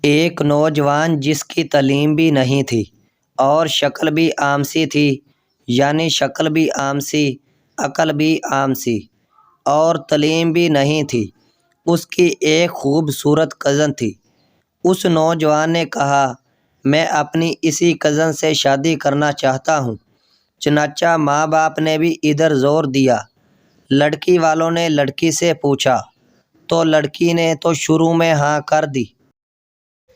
ایک نوجوان جس کی تعلیم بھی نہیں تھی اور شکل بھی عام سی تھی، یعنی شکل بھی عام سی، عقل بھی عام سی اور تعلیم بھی نہیں تھی۔ اس کی ایک خوبصورت کزن تھی۔ اس نوجوان نے کہا، میں اپنی اسی کزن سے شادی کرنا چاہتا ہوں۔ چنانچہ ماں باپ نے بھی ادھر زور دیا۔ لڑکی والوں نے لڑکی سے پوچھا تو لڑکی نے تو شروع میں ہاں کر دی۔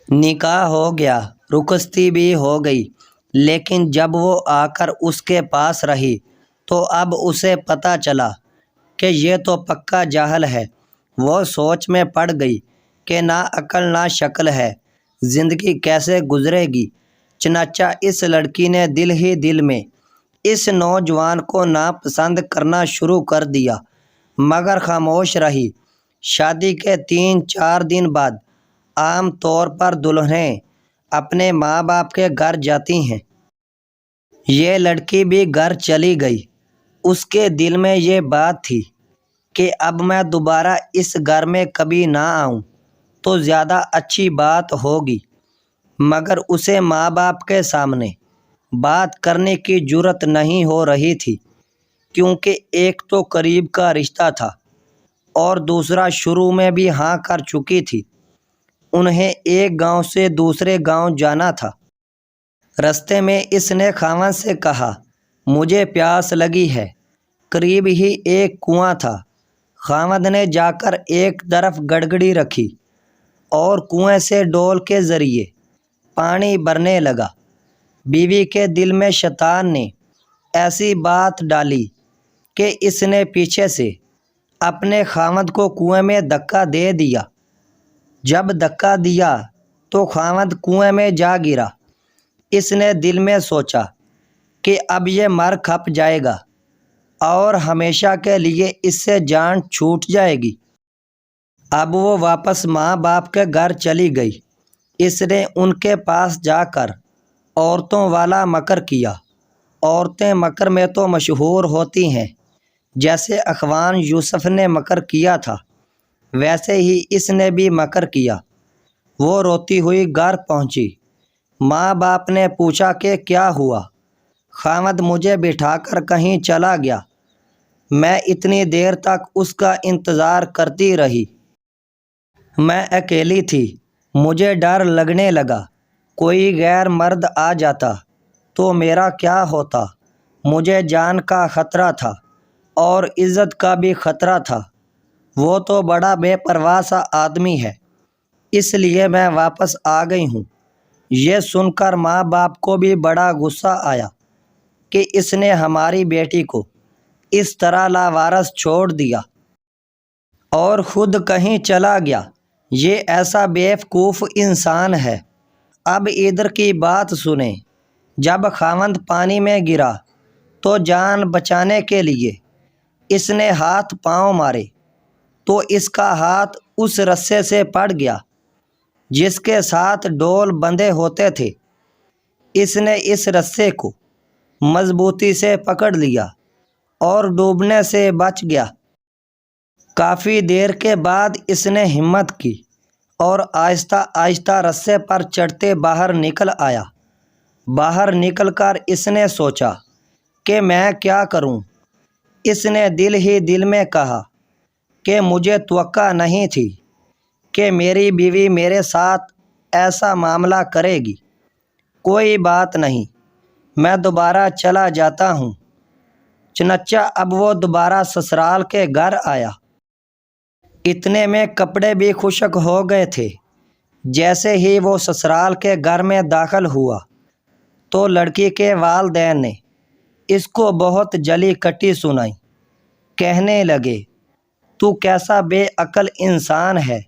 نکاح ہو گیا، رخصتی بھی ہو گئی، لیکن جب وہ آ کر اس کے پاس رہی تو اب اسے پتہ چلا کہ یہ تو پکا جاہل ہے۔ وہ سوچ میں پڑ گئی کہ نہ عقل نہ شکل ہے، زندگی کیسے گزرے گی۔ چنانچہ اس لڑکی نے دل ہی دل میں اس نوجوان کو ناپسند کرنا شروع کر دیا، مگر خاموش رہی۔ شادی کے 3-4 دن بعد عام طور پر دلہنیں اپنے ماں باپ کے گھر جاتی ہیں۔ یہ لڑکی بھی گھر چلی گئی۔ اس کے دل میں یہ بات تھی کہ اب میں دوبارہ اس گھر میں کبھی نہ آؤں تو زیادہ اچھی بات ہوگی، مگر اسے ماں باپ کے سامنے بات کرنے کی جرأت نہیں ہو رہی تھی، کیونکہ ایک تو قریب کا رشتہ تھا اور دوسرا شروع میں بھی ہاں کر چکی تھی۔ انہیں ایک گاؤں سے دوسرے گاؤں جانا تھا۔ رستے میں اس نے خاوند سے کہا، مجھے پیاس لگی ہے۔ قریب ہی ایک کنواں تھا۔ خاوند نے جا کر ایک طرف گڑگڑی رکھی اور کنویں سے ڈول کے ذریعے پانی بھرنے لگا۔ بیوی کے دل میں شیطان نے ایسی بات ڈالی کہ اس نے پیچھے سے اپنے خاوند کو کنویں میں دھکا دے دیا۔ جب دھکا دیا تو خاوند کنویں میں جا گرا۔ اس نے دل میں سوچا کہ اب یہ مر کھپ جائے گا اور ہمیشہ کے لیے اس سے جان چھوٹ جائے گی۔ اب وہ واپس ماں باپ کے گھر چلی گئی۔ اس نے ان کے پاس جا کر عورتوں والا مکر کیا۔ عورتیں مکر میں تو مشہور ہوتی ہیں۔ جیسے اخوان یوسف نے مکر کیا تھا، ویسے ہی اس نے بھی مکر کیا۔ وہ روتی ہوئی گھر پہنچی۔ ماں باپ نے پوچھا کہ کیا ہوا؟ خاوند مجھے بٹھا کر کہیں چلا گیا۔ میں اتنی دیر تک اس کا انتظار کرتی رہی۔ میں اکیلی تھی، مجھے ڈر لگنے لگا، کوئی غیر مرد آ جاتا تو میرا کیا ہوتا؟ مجھے جان کا خطرہ تھا اور عزت کا بھی خطرہ تھا۔ وہ تو بڑا بے پرواہ سا آدمی ہے، اس لیے میں واپس آ گئی ہوں۔ یہ سن کر ماں باپ کو بھی بڑا غصہ آیا کہ اس نے ہماری بیٹی کو اس طرح لاوارث چھوڑ دیا اور خود کہیں چلا گیا۔ یہ ایسا بیوقوف انسان ہے۔ اب ادھر کی بات سنیں۔ جب خاوند پانی میں گرا تو جان بچانے کے لیے اس نے ہاتھ پاؤں مارے تو اس کا ہاتھ اس رسے سے پڑ گیا جس کے ساتھ ڈول بندھے ہوتے تھے۔ اس نے اس رسے کو مضبوطی سے پکڑ لیا اور ڈوبنے سے بچ گیا۔ کافی دیر کے بعد اس نے ہمت کی اور آہستہ آہستہ رسے پر چڑھتے باہر نکل آیا۔ باہر نکل کر اس نے سوچا کہ میں کیا کروں؟ اس نے دل ہی دل میں کہا کہ مجھے توقع نہیں تھی کہ میری بیوی میرے ساتھ ایسا معاملہ کرے گی۔ کوئی بات نہیں، میں دوبارہ چلا جاتا ہوں۔ چنانچہ اب وہ دوبارہ سسرال کے گھر آیا۔ اتنے میں کپڑے بھی خشک ہو گئے تھے۔ جیسے ہی وہ سسرال کے گھر میں داخل ہوا تو لڑکی کے والدین نے اس کو بہت جلی کٹی سنائی۔ کہنے لگے، تو کیسا بے عقل انسان ہے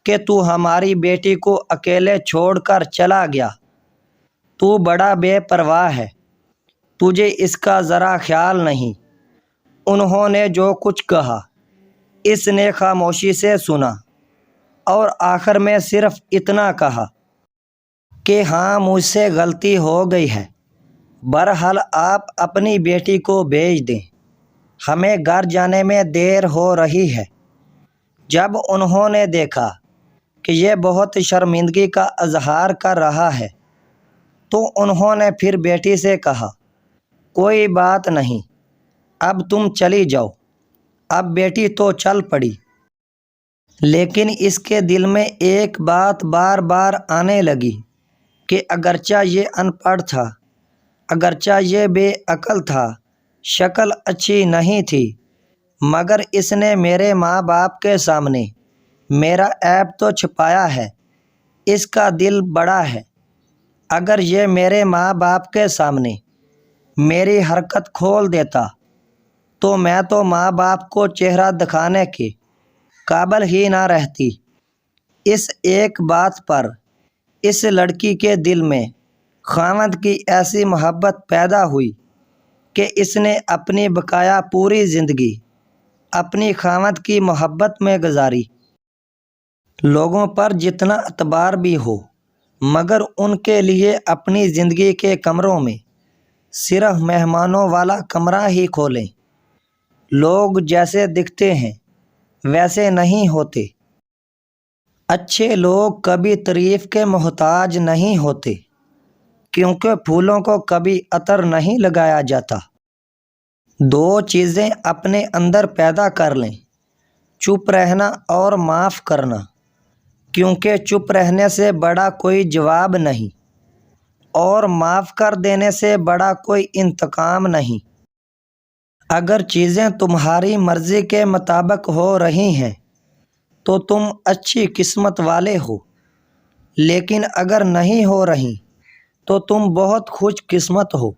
کہ تو ہماری بیٹی کو اکیلے چھوڑ کر چلا گیا۔ تو بڑا بے پرواہ ہے، تجھے اس کا ذرا خیال نہیں۔ انہوں نے جو کچھ کہا اس نے خاموشی سے سنا اور آخر میں صرف اتنا کہا کہ ہاں مجھ سے غلطی ہو گئی ہے، بہرحال آپ اپنی بیٹی کو بھیج دیں، ہمیں گھر جانے میں دیر ہو رہی ہے۔ جب انہوں نے دیکھا کہ یہ بہت شرمندگی کا اظہار کر رہا ہے، تو انہوں نے پھر بیٹی سے کہا، کوئی بات نہیں، اب تم چلی جاؤ۔ اب بیٹی تو چل پڑی، لیکن اس کے دل میں ایک بات بار بار آنے لگی کہ اگرچہ یہ ان پڑھ تھا، اگرچہ یہ بے عقل تھا، شکل اچھی نہیں تھی، مگر اس نے میرے ماں باپ کے سامنے میرا عیب تو چھپایا ہے۔ اس کا دل بڑا ہے، اگر یہ میرے ماں باپ کے سامنے میری حرکت کھول دیتا تو میں تو ماں باپ کو چہرہ دکھانے کے قابل ہی نہ رہتی۔ اس ایک بات پر اس لڑکی کے دل میں خاوند کی ایسی محبت پیدا ہوئی کہ اس نے اپنی بقایا پوری زندگی اپنی خاوند کی محبت میں گزاری۔ لوگوں پر جتنا اعتبار بھی ہو، مگر ان کے لیے اپنی زندگی کے کمروں میں صرف مہمانوں والا کمرہ ہی کھولیں۔ لوگ جیسے دکھتے ہیں ویسے نہیں ہوتے۔ اچھے لوگ کبھی تعریف کے محتاج نہیں ہوتے، کیونکہ پھولوں کو کبھی عطر نہیں لگایا جاتا۔ دو چیزیں اپنے اندر پیدا کر لیں، چپ رہنا اور معاف کرنا، کیونکہ چپ رہنے سے بڑا کوئی جواب نہیں، اور معاف کر دینے سے بڑا کوئی انتقام نہیں۔ اگر چیزیں تمہاری مرضی کے مطابق ہو رہی ہیں تو تم اچھی قسمت والے ہو، لیکن اگر نہیں ہو رہی تو تم بہت خوش قسمت ہو،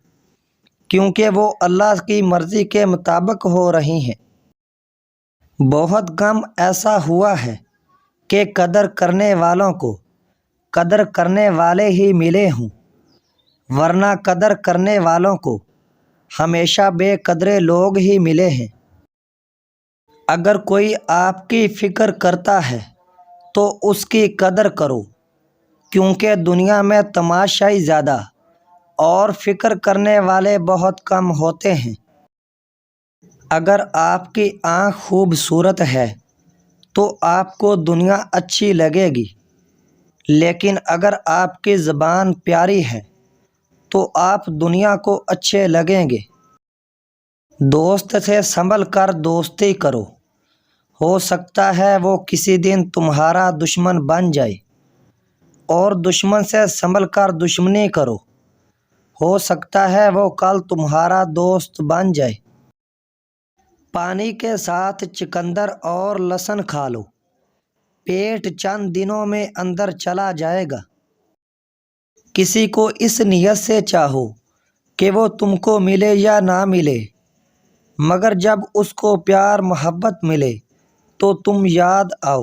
کیونکہ وہ اللہ کی مرضی کے مطابق ہو رہی ہیں۔ بہت کم ایسا ہوا ہے کہ قدر کرنے والوں کو قدر کرنے والے ہی ملے ہوں، ورنہ قدر کرنے والوں کو ہمیشہ بے قدرے لوگ ہی ملے ہیں۔ اگر کوئی آپ کی فکر کرتا ہے تو اس کی قدر کرو، کیونکہ دنیا میں تماشائی زیادہ اور فکر کرنے والے بہت کم ہوتے ہیں۔ اگر آپ کی آنکھ خوبصورت ہے تو آپ کو دنیا اچھی لگے گی، لیکن اگر آپ کی زبان پیاری ہے تو آپ دنیا کو اچھے لگیں گے۔ دوست سے سنبھل کر دوستی کرو، ہو سکتا ہے وہ کسی دن تمہارا دشمن بن جائے، اور دشمن سے سنبھل کر دشمنی کرو، ہو سکتا ہے وہ کل تمہارا دوست بن جائے۔ پانی کے ساتھ چقندر اور لہسن کھا لو، پیٹ چند دنوں میں اندر چلا جائے گا۔ کسی کو اس نیت سے چاہو کہ وہ تم کو ملے یا نہ ملے، مگر جب اس کو پیار محبت ملے تو تم یاد آؤ۔